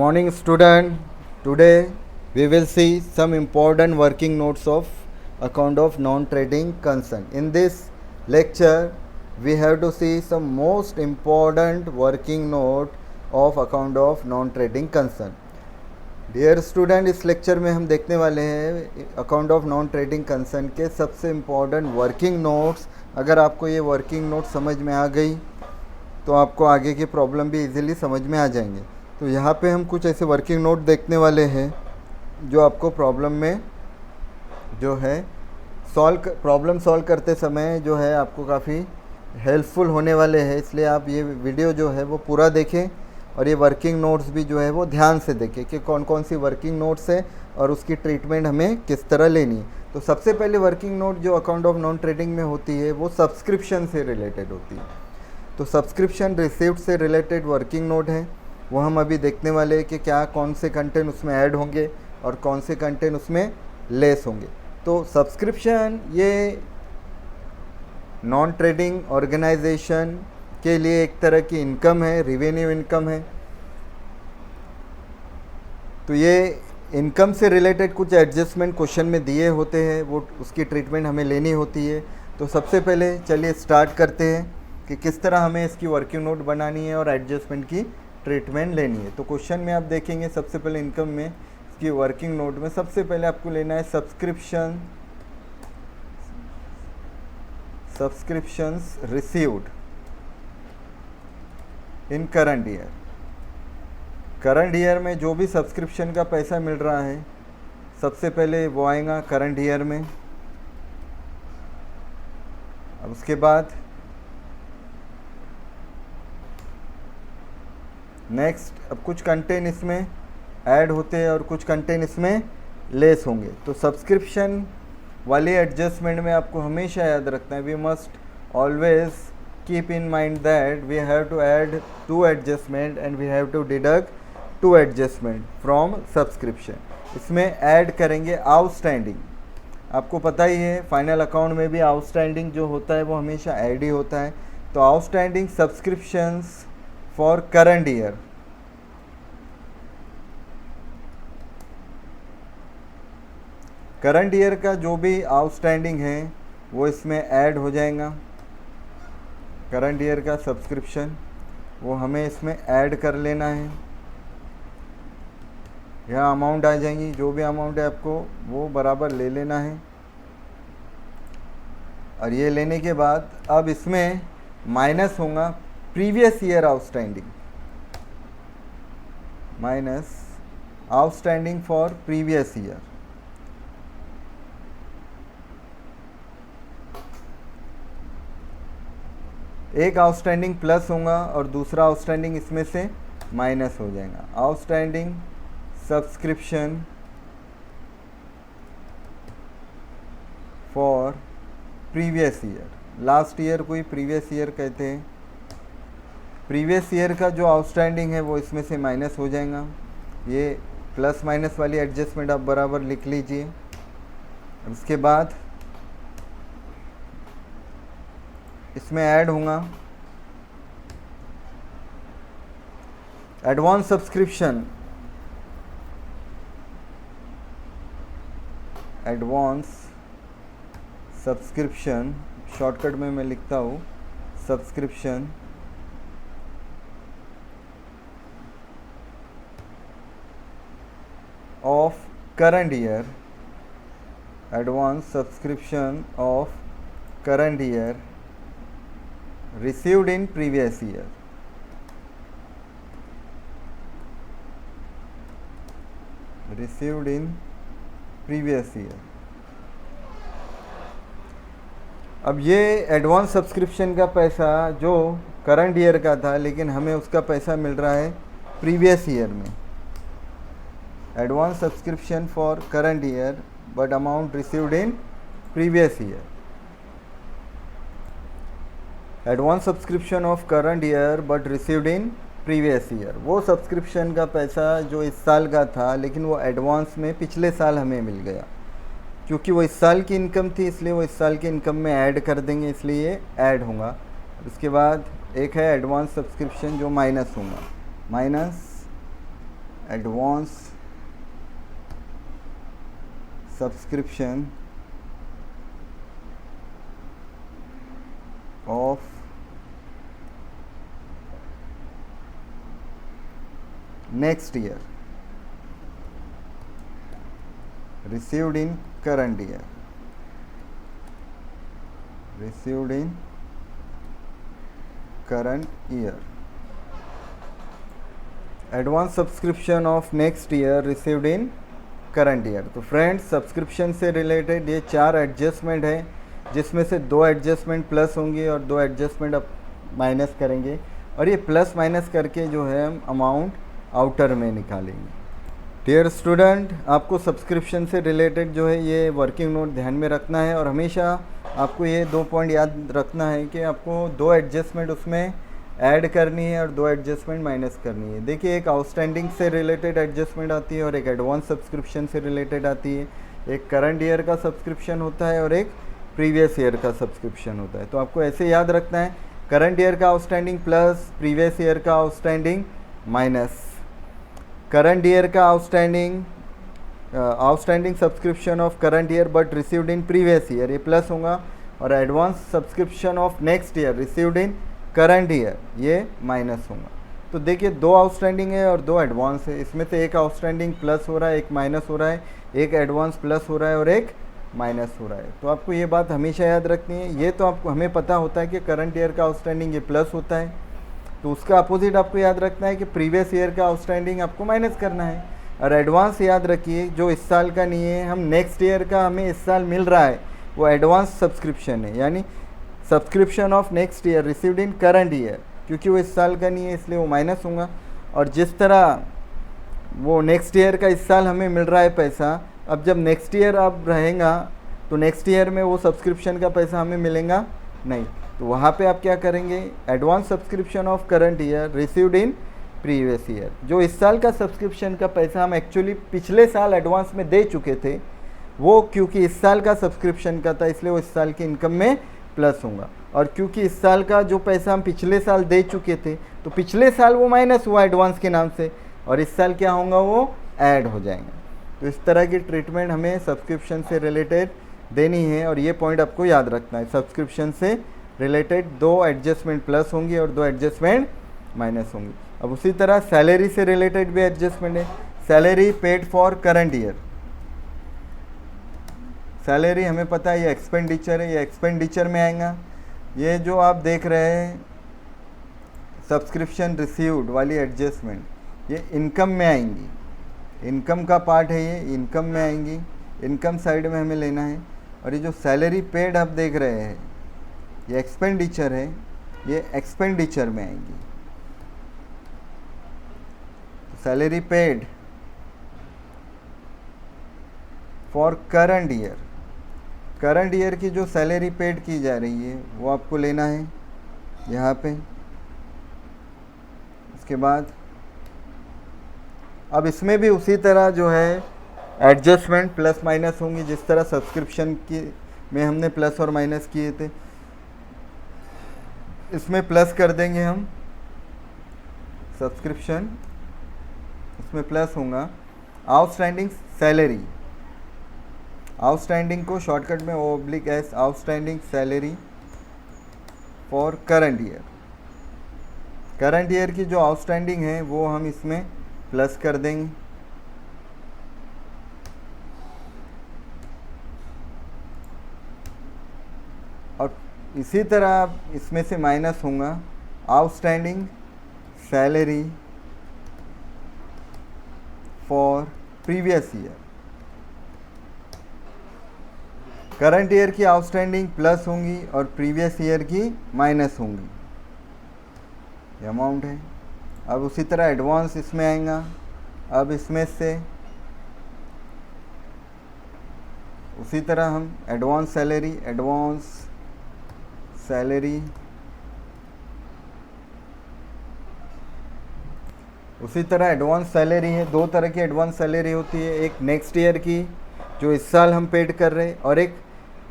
Morning student, today we will see some important working notes of account of non-trading concern. In this lecture we have to see some most important working note of account of non-trading concern. Dear student, इस lecture में हम देखने वाले हैं account of non trading concern के सबसे important working notes. अगर आपको ये वर्किंग नोट समझ में आ गई तो आपको आगे की प्रॉब्लम भी इजीली समझ में आ जाएंगे. तो यहाँ पे हम कुछ ऐसे वर्किंग नोट देखने वाले हैं जो आपको प्रॉब्लम में जो है प्रॉब्लम सॉल्व करते समय जो है आपको काफ़ी हेल्पफुल होने वाले हैं. इसलिए आप ये वीडियो जो है वो पूरा देखें और ये वर्किंग नोट्स भी जो है वो ध्यान से देखें कि कौन कौन सी वर्किंग नोट्स है और उसकी ट्रीटमेंट हमें किस तरह लेनी है. तो सबसे पहले वर्किंग नोट जो अकाउंट ऑफ नॉन ट्रेडिंग में होती है वो सब्सक्रिप्शन से रिलेटेड होती है. तो सब्सक्रिप्शन रिसिप्ट से रिलेटेड वर्किंग नोट है, वो हम अभी देखने वाले हैं कि क्या कौन से कंटेंट उसमें ऐड होंगे और कौन से कंटेंट उसमें लेस होंगे. तो सब्सक्रिप्शन ये नॉन ट्रेडिंग ऑर्गेनाइजेशन के लिए एक तरह की इनकम है, रिवेन्यू इनकम है. तो ये इनकम से रिलेटेड कुछ एडजस्टमेंट क्वेश्चन में दिए होते हैं, वो उसकी ट्रीटमेंट हमें लेनी होती है. तो सबसे पहले चलिए स्टार्ट करते हैं कि किस तरह हमें इसकी वर्किंग नोट बनानी है और एडजस्टमेंट की ट्रीटमेंट लेनी है. तो क्वेश्चन में आप देखेंगे सबसे पहले इनकम में इसकी वर्किंग नोट में सबसे पहले आपको लेना है subscriptions received in current year. Current year में जो भी सब्सक्रिप्शन का पैसा मिल रहा है सबसे पहले वो आएगा करंट ईयर में. अब उसके बाद नेक्स्ट अब कुछ कंटेंट इसमें ऐड होते हैं और कुछ कंटेंट इसमें लेस होंगे. तो सब्सक्रिप्शन वाली एडजस्टमेंट में आपको हमेशा याद रखना है, we must always keep in mind that we have to add 2 adjustment and we have to deduct 2 adjustment from subscription. इसमें ऐड करेंगे आउटस्टैंडिंग. आपको पता ही है फाइनल अकाउंट में भी आउटस्टैंडिंग जो होता है वो हमेशा ऐड ही होता है. तो outstanding subscriptions for current year. Current year का जो भी आउटस्टैंडिंग है वो इसमें ऐड हो जाएगा. करंट ईयर का सब्सक्रिप्शन वो हमें इसमें ऐड कर लेना है. यहाँ अमाउंट आ जाएंगी, जो भी अमाउंट है आपको वो बराबर ले लेना है. और ये लेने के बाद अब इसमें माइनस होगा previous year outstanding, minus outstanding for previous year. एक आउटस्टैंडिंग प्लस होगा और दूसरा आउटस्टैंडिंग इसमें से माइनस हो जाएगा. Outstanding subscription for previous year. Last year को ही प्रीवियस ईयर कहते हैं. प्रीवियस ईयर का जो आउटस्टैंडिंग है वो इसमें से माइनस हो जाएगा. ये प्लस माइनस वाली एडजस्टमेंट आप बराबर लिख लीजिए. उसके बाद इसमें ऐड होगा advance subscription. Advance subscription shortcut में मैं लिखता हूँ subscription of current year. Advance subscription of current year received in previous year. Received in previous year. अब ये एडवांस सब्सक्रिप्शन का पैसा जो करंट ईयर का था लेकिन हमें उसका पैसा मिल रहा है प्रीवियस ईयर में. Advance subscription for current year but amount received in previous year. Advance subscription of current year but received in previous year. वो सब्सक्रिप्शन का पैसा जो इस साल का था लेकिन वो एडवांस में पिछले साल हमें मिल गया. क्योंकि वो इस साल की इनकम थी इसलिए वो इस साल की इनकम में ऐड कर देंगे, इसलिए ये ऐड होगा. उसके बाद एक है एडवांस सब्सक्रिप्शन जो माइनस होगा, minus advance subscription of next year received in current year, received in current year, advance subscription of next year received in current year. तो फ्रेंड्स, सब्सक्रिप्शन से रिलेटेड ये 4 एडजस्टमेंट है, जिसमें से 2 एडजस्टमेंट प्लस होंगी और 2 एडजस्टमेंट अब माइनस करेंगे, और ये प्लस माइनस करके जो है हम अमाउंट आउटर में निकालेंगे। डियर स्टूडेंट, आपको सब्सक्रिप्शन से रिलेटेड जो है ये वर्किंग नोट ध्यान में रखना है, और हमेशा आपको ये 2 पॉइंट याद रखना है कि आपको 2 एडजस्टमेंट उसमें ऐड करनी है और 2 एडजस्टमेंट माइनस करनी है। देखिए, एक आउटस्टैंडिंग से रिलेटेड एडजस्टमेंट आती है और एक एडवांस सब्सक्रिप्शन से रिलेटेड आती है। एक करंट ईयर का सब्सक्रिप्शन होता है और एक प्रीवियस ईयर का सब्सक्रिप्शन होता है। तो आपको ऐसे याद रखना है, करंट ईयर का आउटस्टैंडिंग प्लस प्रीवियस ईयर का आउटस्टैंडिंग माइनस। करंट ईयर का outstanding subscription of current year but received in previous year, ये प्लस होगा, और advance subscription of next year received in current year, ये माइनस होगा। तो देखिए, 2 आउटस्टैंडिंग है और 2 एडवांस है, इसमें से एक आउटस्टैंडिंग प्लस हो रहा है, एक माइनस हो रहा है, एक एडवांस प्लस हो रहा है और एक माइनस हो रहा है। तो आपको ये बात हमेशा याद रखनी है। ये तो आपको हमें पता होता है कि करंट ईयर का आउटस्टैंडिंग ये प्लस होता है, तो उसका अपोजिट आपको याद रखना है कि प्रीवियस ईयर का आउटस्टैंडिंग आपको माइनस करना है। और एडवांस याद रखिए, जो इस साल का नहीं है, हम नेक्स्ट ईयर का हमें इस साल मिल रहा है, वो एडवांस सब्सक्रिप्शन है, यानी subscription of next year received in current year, क्योंकि वो इस साल का नहीं है इसलिए वो माइनस होगा। और जिस तरह वो नेक्स्ट ईयर का इस साल हमें मिल रहा है पैसा, अब जब नेक्स्ट ईयर अब रहेगा तो नेक्स्ट ईयर में वो सब्सक्रिप्शन का पैसा हमें मिलेगा नहीं, तो वहाँ पे आप क्या करेंगे, advance subscription of current year received in previous year. जो इस साल का सब्सक्रिप्शन का पैसा हम एक्चुअली पिछले साल एडवांस में दे चुके थे, वो क्योंकि इस साल का सब्सक्रिप्शन का था इसलिए वो इस साल की इनकम में प्लस होगा। और क्योंकि इस साल का जो पैसा हम पिछले साल दे चुके थे, तो पिछले साल वो माइनस हुआ एडवांस के नाम से, और इस साल क्या होगा, वो ऐड हो जाएंगे। तो इस तरह की ट्रीटमेंट हमें सब्सक्रिप्शन से रिलेटेड देनी है, और ये पॉइंट आपको याद रखना है। सब्सक्रिप्शन से रिलेटेड 2 एडजस्टमेंट प्लस होंगी और 2 एडजस्टमेंट माइनस होंगी। अब उसी तरह सैलरी से रिलेटेड भी एडजस्टमेंट है। Salary paid for current year, salary हमें पता है ये एक्सपेंडिचर है, ये एक्सपेंडिचर में आएगा। ये जो आप देख रहे हैं सब्सक्रिप्शन रिसीव्ड वाली एडजस्टमेंट, ये इनकम में आएंगी, इनकम का पार्ट है, ये इनकम में आएंगी, इनकम साइड में हमें लेना है। और ये जो सैलरी पेड आप देख रहे हैं, ये एक्सपेंडिचर है, ये एक्सपेंडिचर में आएंगी। Salary paid for current year, current year की जो सैलरी पेड की जा रही है वो आपको लेना है यहाँ पे। उसके बाद अब इसमें भी उसी तरह जो है एडजस्टमेंट प्लस माइनस होंगी, जिस तरह सब्सक्रिप्शन की में हमने प्लस और माइनस किए थे, इसमें प्लस कर देंगे हम सब्सक्रिप्शन, इसमें प्लस होगा। आउटस्टैंडिंग सैलरी, आउटस्टैंडिंग को शॉर्टकट में OS outstanding salary for current year, current year की जो आउटस्टैंडिंग है वो हम इसमें प्लस कर देंगे। और इसी तरह इसमें से माइनस होगा outstanding salary for previous year. Current year की आउटस्टैंडिंग प्लस होंगी और प्रीवियस ईयर की माइनस होंगी, ये अमाउंट है। अब उसी तरह एडवांस इसमें आएगा। अब इसमें से उसी तरह हम एडवांस सैलरी उसी तरह एडवांस सैलरी है। 2 तरह की एडवांस सैलरी होती है, एक नेक्स्ट ईयर की जो इस साल हम पेड कर रहे हैं, और एक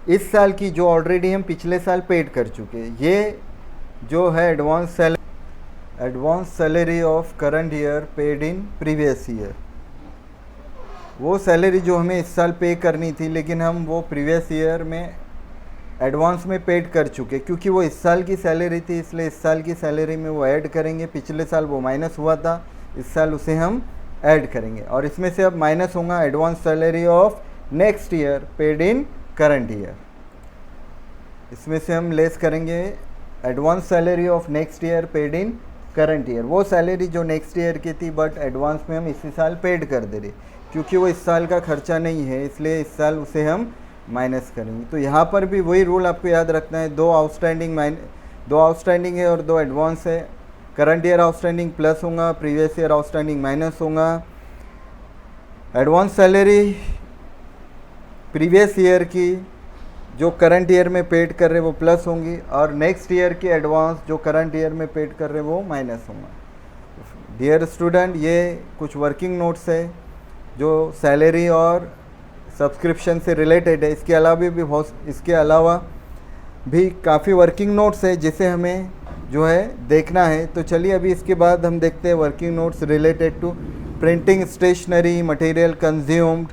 इस साल की जो ऑलरेडी हम पिछले साल पेड कर चुके हैं। ये जो है advance salary of current year paid in previous year. वो सैलरी जो हमें इस साल पे करनी थी, लेकिन हम वो प्रीवियस ईयर में एडवांस में पेड कर चुके, क्योंकि वो इस साल की सैलरी थी, इसलिए इस साल की सैलरी में वो ऐड करेंगे। पिछले साल वो माइनस हुआ था, इस साल उसे हम ऐड करेंगे। और इसमें से अब माइनस होगा advance salary of next year paid in current year. इसमें से हम लेस करेंगे advance salary of next year paid in current year. वो सैलरी जो नेक्स्ट ईयर की थी बट एडवांस में हम इसी साल पेड कर दे रहे, क्योंकि वो इस साल का खर्चा नहीं है, इसलिए इस साल उसे हम माइनस करेंगे। तो यहाँ पर भी वही रूल आपको याद रखना है, दो आउटस्टैंडिंग है और दो एडवांस है। करंट ईयर आउटस्टैंडिंग प्लस होगा, प्रीवियस ईयर आउटस्टैंडिंग माइनस होगा। एडवांस सैलरी प्रीवियस ईयर की जो करंट ईयर में पेड कर रहे वो प्लस होंगी, और नेक्स्ट ईयर की एडवांस जो करंट ईयर में पेड कर रहे वो माइनस होगा। डियर स्टूडेंट, ये कुछ वर्किंग नोट्स है जो सैलरी और सब्सक्रिप्शन से रिलेटेड है। इसके अलावा भी काफ़ी वर्किंग नोट्स है जिसे हमें जो है देखना है। तो चलिए अभी इसके बाद हम देखते हैं working notes related to printing stationery material consumed.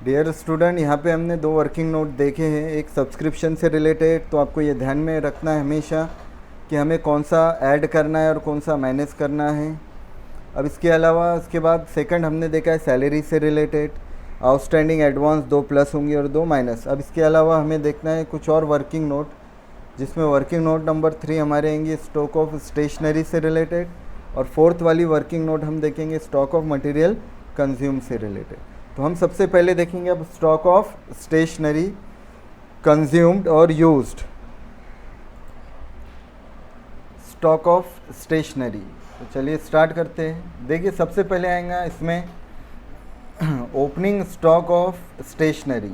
Dear student, यहाँ पे हमने दो वर्किंग नोट देखे हैं, एक सब्सक्रिप्शन से रिलेटेड। तो आपको ये ध्यान में रखना है हमेशा कि हमें कौन सा ऐड करना है और कौन सा माइनस करना है। अब इसके अलावा उसके बाद सेकंड हमने देखा है सैलरी से रिलेटेड, आउटस्टैंडिंग एडवांस दो प्लस होंगी और दो माइनस। अब इसके अलावा हमें देखना है कुछ और वर्किंग नोट, जिसमें वर्किंग नोट नंबर 3 हमारे आएंगे स्टॉक ऑफ स्टेशनरी से रिलेटेड, और फोर्थ वाली वर्किंग नोट हम देखेंगे स्टॉक ऑफ मटेरियल कंज्यूम से रिलेटेड। तो हम सबसे पहले देखेंगे अब स्टॉक ऑफ स्टेशनरी कंज्यूम्ड और यूज्ड। स्टॉक ऑफ स्टेशनरी, तो चलिए स्टार्ट करते हैं। देखिए सबसे पहले आएगा इसमें ओपनिंग स्टॉक ऑफ स्टेशनरी।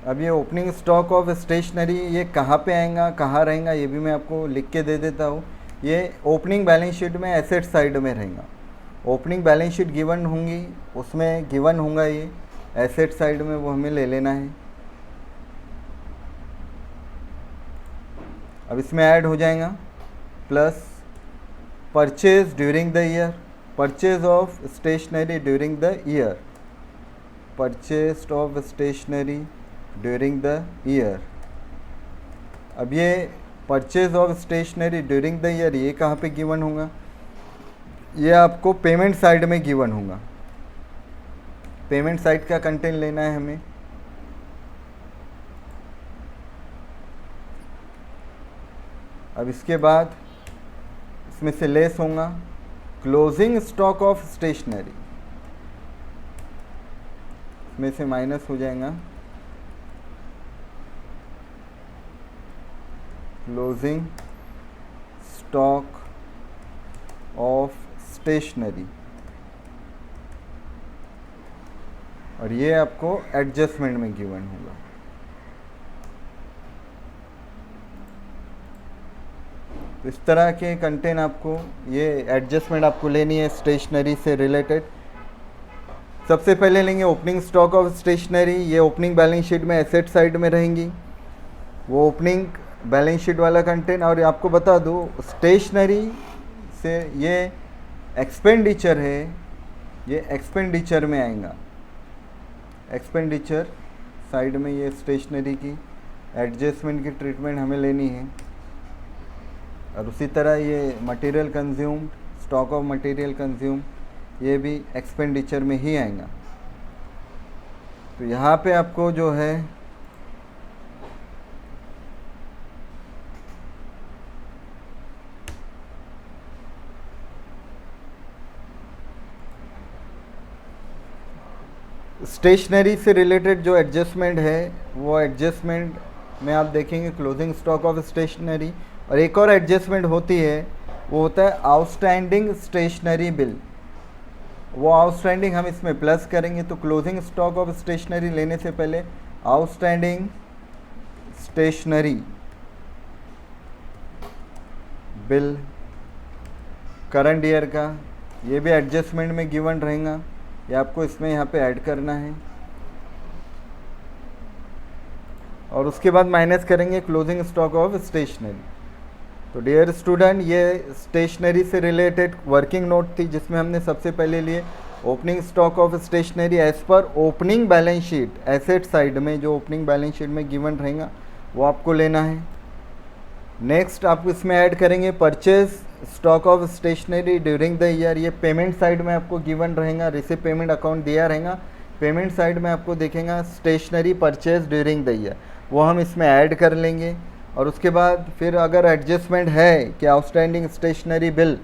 अब ये ओपनिंग स्टॉक ऑफ स्टेशनरी ये कहाँ पे आएगा, कहाँ रहेगा, ये भी मैं आपको लिख के दे देता हूँ। ये ओपनिंग बैलेंस शीट में एसेट साइड में रहेगा। ओपनिंग बैलेंस शीट गिवन होंगी, उसमें गिवन होगा ये एसेट साइड में, वो हमें ले लेना है। अब इसमें ऐड हो जाएगा plus purchase during the year, purchase of stationery during the year, purchase of stationery during the year. अब ये purchase of stationery during the year ये कहाँ पे गिवन होगा, ये आपको पेमेंट साइड में गिवन होगा। पेमेंट साइड का कंटेंट लेना है हमें। अब इसके बाद इसमें से लेस होगा क्लोजिंग स्टॉक ऑफ स्टेशनरी, इसमें से माइनस हो जाएगा क्लोजिंग स्टॉक ऑफ स्टेशनरी, और ये आपको एडजस्टमेंट में गिवन होगा। तो इस तरह के कंटेंट आपको, ये एडजस्टमेंट आपको लेनी है स्टेशनरी से रिलेटेड। सबसे पहले लेंगे ओपनिंग स्टॉक ऑफ स्टेशनरी, ये ओपनिंग बैलेंस शीट में एसेट साइड में रहेंगी, वो ओपनिंग बैलेंस शीट वाला कंटेंट। और आपको बता दूँ स्टेशनरी से ये एक्सपेंडिचर है, ये एक्सपेंडिचर में आएगा। एक्सपेंडिचर साइड में ये स्टेशनरी की एडजस्टमेंट की ट्रीटमेंट हमें लेनी है। और उसी तरह ये material consume, stock of material consume, ये भी एक्सपेंडिचर में ही आएगा। तो यहाँ पे आपको जो है स्टेशनरी से रिलेटेड जो एडजस्टमेंट है, वो एडजस्टमेंट में आप देखेंगे क्लोजिंग स्टॉक ऑफ स्टेशनरी। और एक और एडजस्टमेंट होती है, वो होता है आउटस्टैंडिंग स्टेशनरी बिल। वो आउटस्टैंडिंग हम इसमें प्लस करेंगे। तो क्लोजिंग स्टॉक ऑफ स्टेशनरी लेने से पहले outstanding stationery bill current year का, ये भी एडजस्टमेंट में गिवन रहेगा, ये आपको इसमें यहाँ पे ऐड करना है। और उसके बाद माइनस करेंगे क्लोजिंग स्टॉक ऑफ स्टेशनरी। तो डियर स्टूडेंट, ये स्टेशनरी से रिलेटेड वर्किंग नोट थी जिसमें हमने सबसे पहले लिए opening stock of stationery as per opening balance sheet. Asset side में जो ओपनिंग बैलेंस शीट में गिवन रहेगा वो आपको लेना है। नेक्स्ट आप इसमें ऐड करेंगे purchase stock of stationery during the year. ये पेमेंट साइड में आपको गिवन रहेगा, रिसिव पेमेंट अकाउंट दिया रहेगा, पेमेंट साइड में आपको देखेगा stationery purchase during the year, वो हम इसमें ऐड कर लेंगे। और उसके बाद फिर अगर एडजस्टमेंट है कि आउटस्टैंडिंग स्टेशनरी बिल,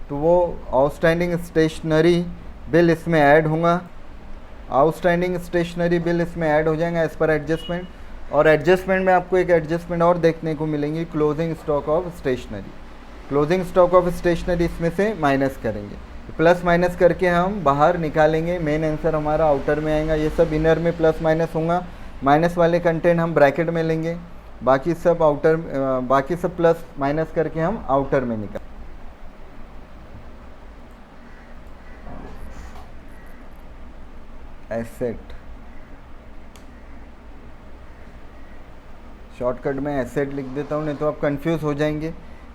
तो वो आउटस्टैंडिंग स्टेशनरी बिल इसमें ऐड होगा, आउटस्टैंडिंग स्टेशनरी बिल इसमें ऐड हो जाएगा एज़ पर एडजस्टमेंट। और एडजस्टमेंट में आपको एक एडजस्टमेंट और देखने को मिलेंगी, closing stock of stationery. Closing stock of stationery इसमें से माइनस करेंगे, प्लस माइनस करके हम बाहर निकालेंगे, मेन आंसर हमारा आउटर में आएगा। ये सब इनर में प्लस माइनस होगा, माइनस वाले कंटेंट हम ब्रैकेट में लेंगे, बाकी सब आउटर, बाकी सब प्लस माइनस करके हम आउटर में निकाल। एसेट, शॉर्टकट में एसेट लिख देता हूँ, नहीं तो आप कंफ्यूज हो जाएंगे।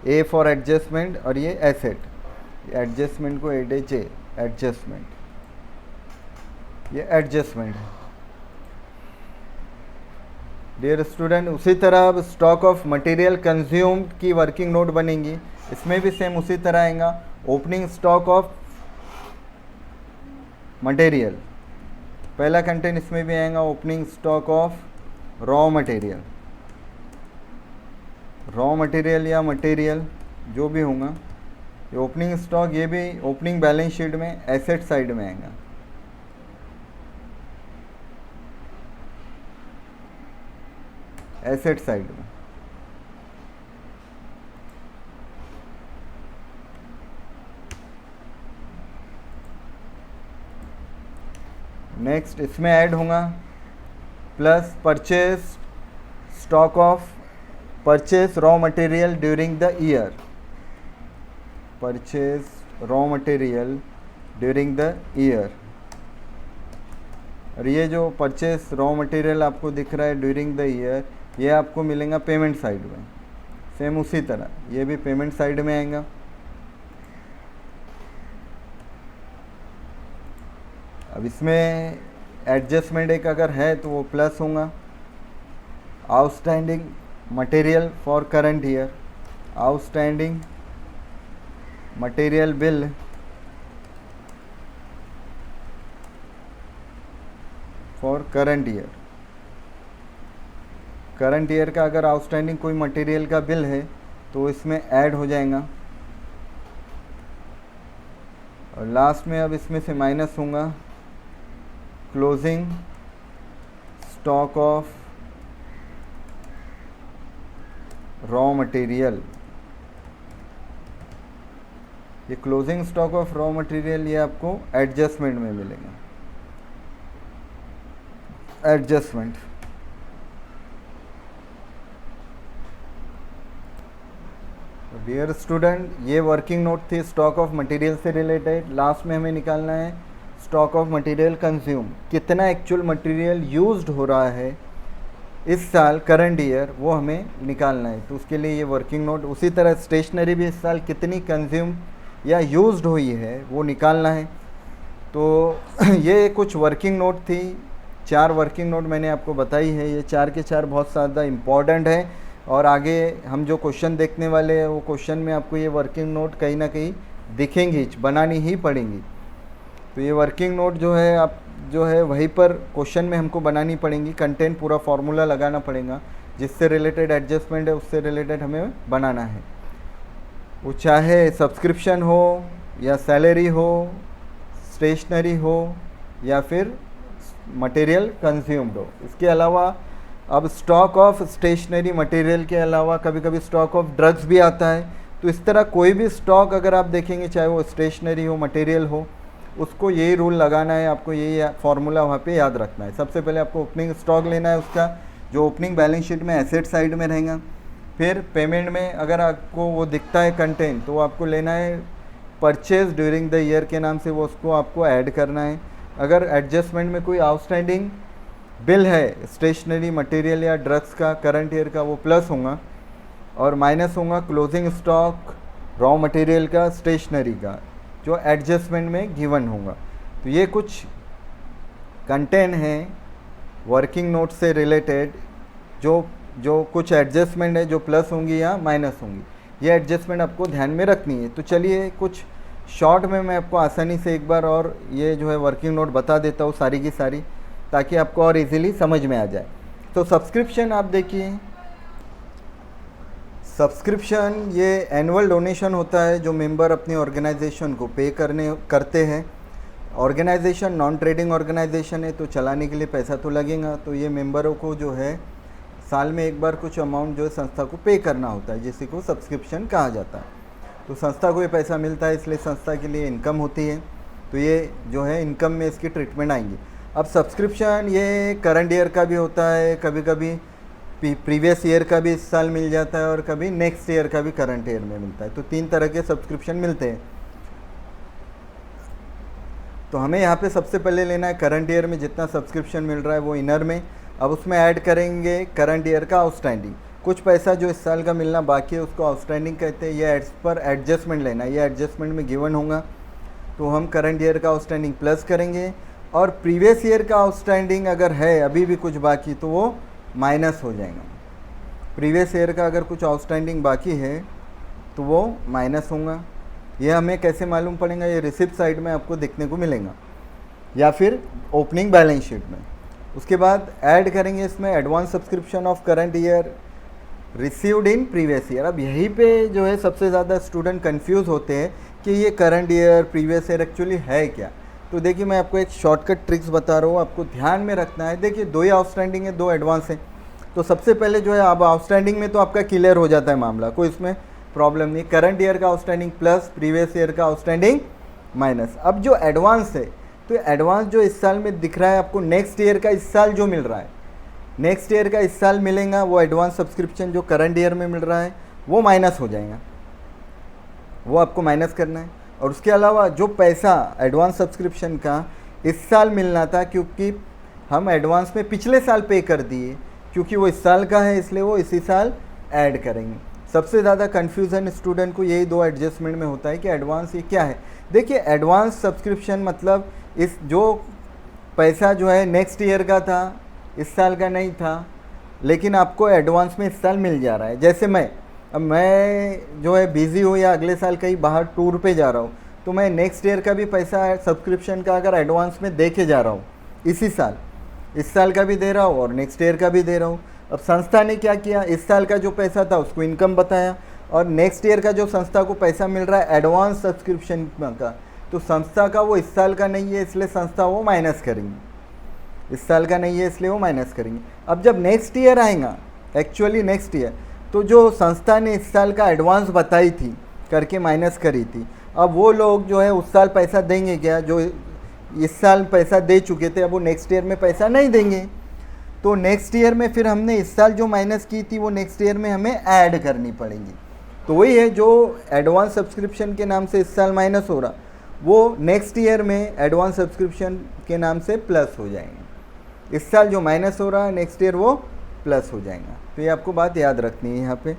ए फॉर एडजस्टमेंट और ये एसेट, एडजस्टमेंट को एडीजे एडजस्टमेंट, ये एडजस्टमेंट है डियर स्टूडेंट। उसी तरह अब स्टॉक ऑफ मटेरियल कंज्यूम की वर्किंग नोट बनेंगी, इसमें भी सेम उसी तरह आएगा। ओपनिंग स्टॉक ऑफ मटेरियल, पहला कंटेंट इसमें भी आएगा, opening stock of raw material. Raw material या मटेरियल जो भी होगा, ये ओपनिंग स्टॉक, ये भी ओपनिंग बैलेंस शीट में एसेट साइड में आएगा। एसेट साइड में नेक्स्ट इसमें ऐड होगा plus purchase stock of purchase raw material during the year, purchase raw material during the year. और ये जो परचेज रॉ मटेरियल आपको दिख रहा है ड्यूरिंग द ईयर, ये आपको मिलेगा पेमेंट साइड में, सेम उसी तरह ये भी पेमेंट साइड में आएगा। अब इसमें एडजस्टमेंट एक अगर है तो वो प्लस होगा। Outstanding material for current year, outstanding material bill for current year. Current year का अगर आउटस्टैंडिंग कोई मटेरियल का बिल है तो इसमें ऐड हो जाएगा। और लास्ट में अब इसमें से माइनस होगा closing stock of raw material. ये closing stock of raw material ये आपको एडजस्टमेंट में मिलेगा, एडजस्टमेंट। डियर स्टूडेंट, ये वर्किंग नोट थी स्टॉक ऑफ मटेरियल से रिलेटेड। लास्ट में हमें निकालना है स्टॉक ऑफ मटेरियल कंज्यूम, कितना एक्चुअल मटेरियल यूज्ड हो रहा है इस साल करंट ईयर, वो हमें निकालना है। तो उसके लिए ये वर्किंग नोट, उसी तरह स्टेशनरी भी इस साल कितनी कंज्यूम या यूज्ड हुई है वो निकालना है। तो ये कुछ वर्किंग नोट थी, 4 वर्किंग नोट मैंने आपको बताई है। ये 4 के 4 बहुत ज़्यादा इम्पॉर्टेंट है और आगे हम जो क्वेश्चन देखने वाले हैं वो क्वेश्चन में आपको ये वर्किंग नोट कहीं ना कहीं दिखेंगी, बनानी ही पड़ेंगी। तो ये वर्किंग नोट जो है आप जो है वहीं पर क्वेश्चन में हमको बनानी पड़ेंगी, कंटेंट पूरा फार्मूला लगाना पड़ेगा, जिससे रिलेटेड एडजस्टमेंट है उससे रिलेटेड हमें बनाना है। वो चाहे सब्सक्रिप्शन हो या सैलरी हो, स्टेशनरी हो या फिर मटेरियल कंज्यूम्ड हो। इसके अलावा अब स्टॉक ऑफ स्टेशनरी मटेरियल के अलावा कभी कभी स्टॉक ऑफ ड्रग्स भी आता है। तो इस तरह कोई भी स्टॉक अगर आप देखेंगे, चाहे वो स्टेशनरी हो मटेरियल हो, उसको यही रूल लगाना है, आपको यही फार्मूला वहाँ पे याद रखना है। सबसे पहले आपको ओपनिंग स्टॉक लेना है, उसका जो ओपनिंग बैलेंस शीट में एसेट साइड में रहेगा। फिर पेमेंट में अगर आपको वो दिखता है कंटेंट, तो आपको लेना है परचेज ड्यूरिंग द ईयर के नाम से, वो उसको आपको ऐड करना है। अगर एडजस्टमेंट में कोई आउटस्टैंडिंग बिल है स्टेशनरी मटेरियल या ड्रग्स का करंट ईयर का वो प्लस होगा, और माइनस होगा क्लोजिंग स्टॉक रॉ मटेरियल का स्टेशनरी का जो एडजस्टमेंट में गिवन होगा। तो ये कुछ कंटेंट है वर्किंग नोट से रिलेटेड, जो कुछ एडजस्टमेंट है जो प्लस होंगी या माइनस होंगी, ये एडजस्टमेंट आपको ध्यान में रखनी है। तो चलिए कुछ शॉर्ट में मैं आपको आसानी से एक बार और ये जो है वर्किंग नोट बता देता हूँ सारी की सारी, ताकि आपको और इजीली समझ में आ जाए। तो सब्सक्रिप्शन आप देखिए, सब्सक्रिप्शन ये एनुअल डोनेशन होता है जो मेंबर अपनी ऑर्गेनाइजेशन को पे करते हैं। ऑर्गेनाइजेशन नॉन ट्रेडिंग ऑर्गेनाइजेशन है तो चलाने के लिए पैसा तो लगेगा, तो ये मेंबरों को जो है साल में एक बार कुछ अमाउंट जो है संस्था को पे करना होता है, जिसी को सब्सक्रिप्शन कहा जाता है। तो संस्था को ये पैसा मिलता है, इसलिए संस्था के लिए इनकम होती है। तो ये जो है इनकम में इसकी ट्रीटमेंट आएंगी। अब सब्सक्रिप्शन ये करंट ईयर का भी होता है, कभी कभी प्रीवियस ईयर का भी इस साल मिल जाता है, और कभी नेक्स्ट ईयर का भी करंट ईयर में मिलता है। तो 3 तरह के सब्सक्रिप्शन मिलते हैं। तो हमें यहाँ पे सबसे पहले लेना है करंट ईयर में जितना सब्सक्रिप्शन मिल रहा है वो इनर में। अब उसमें ऐड करेंगे करंट ईयर का आउटस्टैंडिंग, कुछ पैसा जो इस साल का मिलना बाकी है उसको आउटस्टैंडिंग कहते हैं। ये एड्स पर एडजस्टमेंट लेना है, ये एडजस्टमेंट में गिवन होगा, तो हम करंट ईयर का आउटस्टैंडिंग प्लस करेंगे। और प्रीवियस ईयर का आउटस्टैंडिंग अगर है अभी भी कुछ बाकी तो वो माइनस हो जाएगा। प्रीवियस ईयर का अगर कुछ आउटस्टैंडिंग बाकी है तो वो माइनस होगा। ये हमें कैसे मालूम पड़ेगा, ये रिसिप्ट साइड में आपको देखने को मिलेगा या फिर ओपनिंग बैलेंस शीट में। उसके बाद ऐड करेंगे इसमें advance subscription of current year received in previous year. अब यहीं पे जो है सबसे ज़्यादा स्टूडेंट कंफ्यूज होते हैं कि ये current year previous year actually है क्या। तो देखिए मैं आपको एक शॉर्टकट ट्रिक्स बता रहा हूँ, आपको ध्यान में रखना है। देखिए 2 ही आउटस्टैंडिंग है, 2 एडवांस है। तो सबसे पहले जो है अब आउटस्टैंडिंग में तो आपका क्लियर हो जाता है मामला, कोई इसमें प्रॉब्लम नहीं। करंट ईयर का आउटस्टैंडिंग प्लस, प्रीवियस ईयर का आउटस्टैंडिंग माइनस। अब जो एडवांस है तो एडवांस जो इस साल में दिख रहा है आपको, नेक्स्ट ईयर का इस साल जो मिल रहा है, नेक्स्ट ईयर का इस साल मिलेगा, वो एडवांस सब्सक्रिप्शन जो करंट ईयर में मिल रहा है वो माइनस हो जाएगा, वो आपको माइनस करना है। और उसके अलावा जो पैसा एडवांस सब्सक्रिप्शन का इस साल मिलना था, क्योंकि हम एडवांस में पिछले साल पे कर दिए, क्योंकि वो इस साल का है इसलिए वो इसी साल ऐड करेंगे। सबसे ज़्यादा कन्फ्यूज़न स्टूडेंट को यही 2 एडजस्टमेंट में होता है कि एडवांस ये क्या है। देखिए एडवांस सब्सक्रिप्शन मतलब इस जो पैसा जो है नेक्स्ट ईयर का था, इस साल का नहीं था, लेकिन आपको एडवांस में इस साल मिल जा रहा है। जैसे मैं जो है बिज़ी हूँ या अगले साल कहीं बाहर टूर पे जा रहा हूँ, तो मैं नेक्स्ट ईयर का भी पैसा सब्सक्रिप्शन का अगर एडवांस में दे के जा रहा हूँ इसी साल, इस साल का भी दे रहा हूँ और नेक्स्ट ईयर का भी दे रहा हूँ। अब संस्था ने क्या किया, इस साल का जो पैसा था उसको इनकम बताया, और नेक्स्ट ईयर का जो संस्था को पैसा मिल रहा है एडवांस सब्सक्रिप्शन का, तो संस्था का वो इस साल का नहीं है इसलिए संस्था वो माइनस करेंगी, इस साल का नहीं है इसलिए वो माइनस करेंगी। अब जब नेक्स्ट ईयर आएगा, एक्चुअली नेक्स्ट ईयर, तो जो संस्था ने इस साल का एडवांस बताई थी करके माइनस करी थी, अब वो लोग जो है उस साल पैसा देंगे क्या, जो इस साल पैसा दे चुके थे अब वो नेक्स्ट ईयर में पैसा नहीं देंगे। तो नेक्स्ट ईयर में फिर हमने इस साल जो माइनस की थी वो नेक्स्ट ईयर में हमें ऐड करनी पड़ेगी। तो वही है, जो एडवांस सब्सक्रिप्शन के नाम से इस साल माइनस हो रहा वो नेक्स्ट ईयर में एडवांस सब्सक्रिप्शन के नाम से प्लस हो जाएंगे। इस साल जो माइनस हो रहा है नेक्स्ट ईयर वो प्लस हो जाएगा। तो ये आपको बात याद रखनी है यहाँ पे।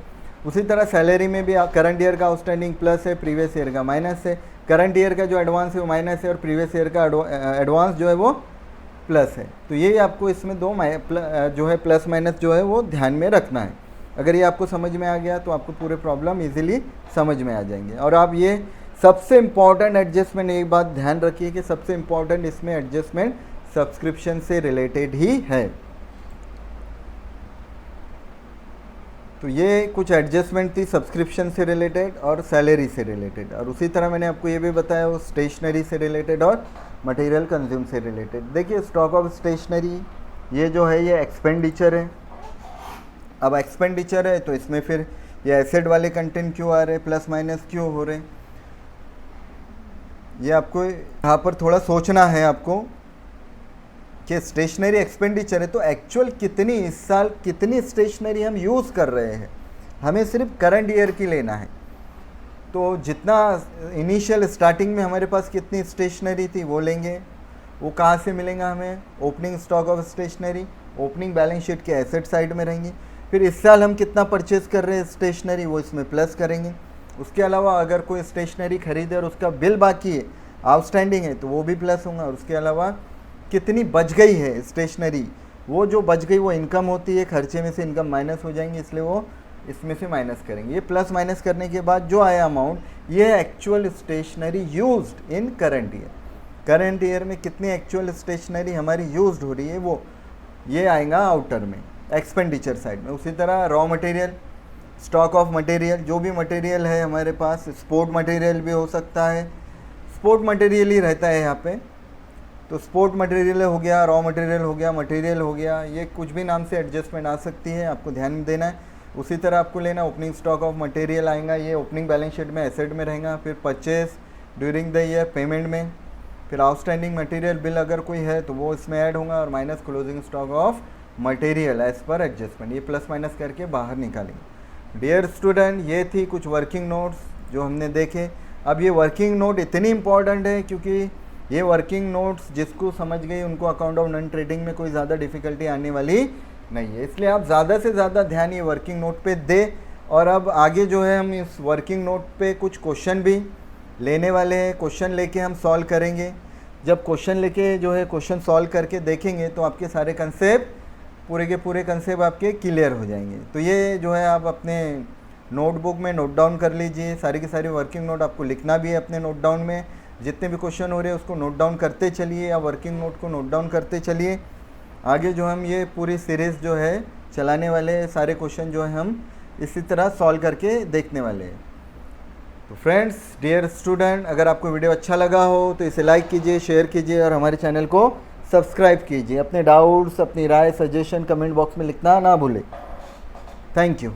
उसी तरह सैलरी में भी करंट ईयर का आउटस्टैंडिंग प्लस है, प्रीवियस ईयर का माइनस है। करंट ईयर का जो एडवांस है वो माइनस है और प्रीवियस ईयर का एडवांस जो है वो प्लस है। तो ये आपको इसमें जो है प्लस माइनस जो है वो ध्यान में रखना है। अगर ये आपको समझ में आ गया तो आपको पूरे प्रॉब्लम इजीली समझ में आ जाएंगे। और आप ये सबसे इम्पॉर्टेंट एडजस्टमेंट, एक बात ध्यान रखिए कि सबसे इम्पॉर्टेंट इसमें एडजस्टमेंट सब्सक्रिप्शन से रिलेटेड ही है। तो ये कुछ एडजस्टमेंट थी सब्सक्रिप्शन से रिलेटेड और सैलरी से रिलेटेड। और उसी तरह मैंने आपको ये भी बताया वो स्टेशनरी से रिलेटेड और मटेरियल कंज्यूम से रिलेटेड। देखिए स्टॉक ऑफ स्टेशनरी ये जो है ये एक्सपेंडिचर है। अब एक्सपेंडिचर है तो इसमें फिर ये एसेट वाले कंटेंट क्यों आ रहे हैं, प्लस माइनस क्यों हो रहे हैं, ये आपको यहाँ पर थोड़ा सोचना है आपको कि स्टेशनरी एक्सपेंडिचर है तो एक्चुअल कितनी इस साल कितनी स्टेशनरी हम यूज़ कर रहे हैं, हमें सिर्फ करंट ईयर की लेना है। तो जितना इनिशियल स्टार्टिंग में हमारे पास कितनी स्टेशनरी थी वो लेंगे, वो कहाँ से मिलेगा हमें, opening stock of stationery, opening balance sheet के एसेट साइड में रहेंगे। फिर इस साल हम कितना परचेज कर रहे हैं स्टेशनरी, वो इसमें प्लस करेंगे। उसके अलावा अगर कोई स्टेशनरी खरीदे और उसका बिल बाकी है, आउटस्टैंडिंग है, तो वो भी प्लस होगा। और उसके अलावा कितनी बच गई है स्टेशनरी, वो जो बच गई वो इनकम होती है, खर्चे में से इनकम माइनस हो जाएंगे, इसलिए वो इसमें से माइनस करेंगे। ये प्लस माइनस करने के बाद जो आया अमाउंट, ये actual stationery used in current year. Current year में कितनी एक्चुअल स्टेशनरी हमारी यूज्ड हो रही है, वो ये आएगा आउटर में, एक्सपेंडिचर साइड में। उसी तरह raw material, stock of material, जो भी मटेरियल है हमारे पास, स्पोर्ट मटेरियल भी हो सकता है, स्पोर्ट मटेरियल ही रहता है यहाँ पे। तो स्पोर्ट मटेरियल हो गया, रॉ मटेरियल हो गया, मटेरियल हो गया, ये कुछ भी नाम से एडजस्टमेंट आ सकती है, आपको ध्यान देना है। उसी तरह आपको लेना ओपनिंग स्टॉक ऑफ मटेरियल आएगा, ये ओपनिंग बैलेंस शीट में एसेट में रहेगा। फिर purchase during the year payment में, फिर आउटस्टैंडिंग मटेरियल बिल अगर कोई है तो वो इसमें ऐड होगा, और minus closing stock of material as per adjustment, ये प्लस माइनस करके बाहर निकालेंगे। डियर स्टूडेंट, ये थी कुछ वर्किंग नोट्स जो हमने देखे। अब ये वर्किंग नोट इतनी इंपॉर्टेंट है क्योंकि ये वर्किंग नोट्स जिसको समझ गई उनको अकाउंट ऑफ नॉन ट्रेडिंग में कोई ज़्यादा डिफिकल्टी आने वाली नहीं है, इसलिए आप ज़्यादा से ज़्यादा ध्यान ये वर्किंग नोट पे दें। और अब आगे जो है हम इस वर्किंग नोट पे कुछ क्वेश्चन भी लेने वाले हैं, क्वेश्चन लेके हम सॉल्व करेंगे। जब क्वेश्चन लेके जो है क्वेश्चन सॉल्व करके देखेंगे तो आपके सारे कंसेप्ट, पूरे के पूरे कंसेप्ट आपके क्लियर हो जाएंगे। तो ये जो है आप अपने नोटबुक में नोट डाउन कर लीजिए, सारी की सारी वर्किंग नोट आपको लिखना भी है अपने नोट डाउन में। जितने भी क्वेश्चन हो रहे हैं उसको नोट डाउन करते चलिए, या वर्किंग नोट को नोट डाउन करते चलिए। आगे जो हम ये पूरी सीरीज़ जो है चलाने वाले, सारे क्वेश्चन जो है हम इसी तरह सॉल्व करके देखने वाले हैं। तो फ्रेंड्स, डियर स्टूडेंट, अगर आपको वीडियो अच्छा लगा हो तो इसे लाइक कीजिए, शेयर कीजिए और हमारे चैनल को सब्सक्राइब कीजिए। अपने डाउट्स, अपनी राय, सजेशन कमेंट बॉक्स में लिखना ना भूलें। Thank you.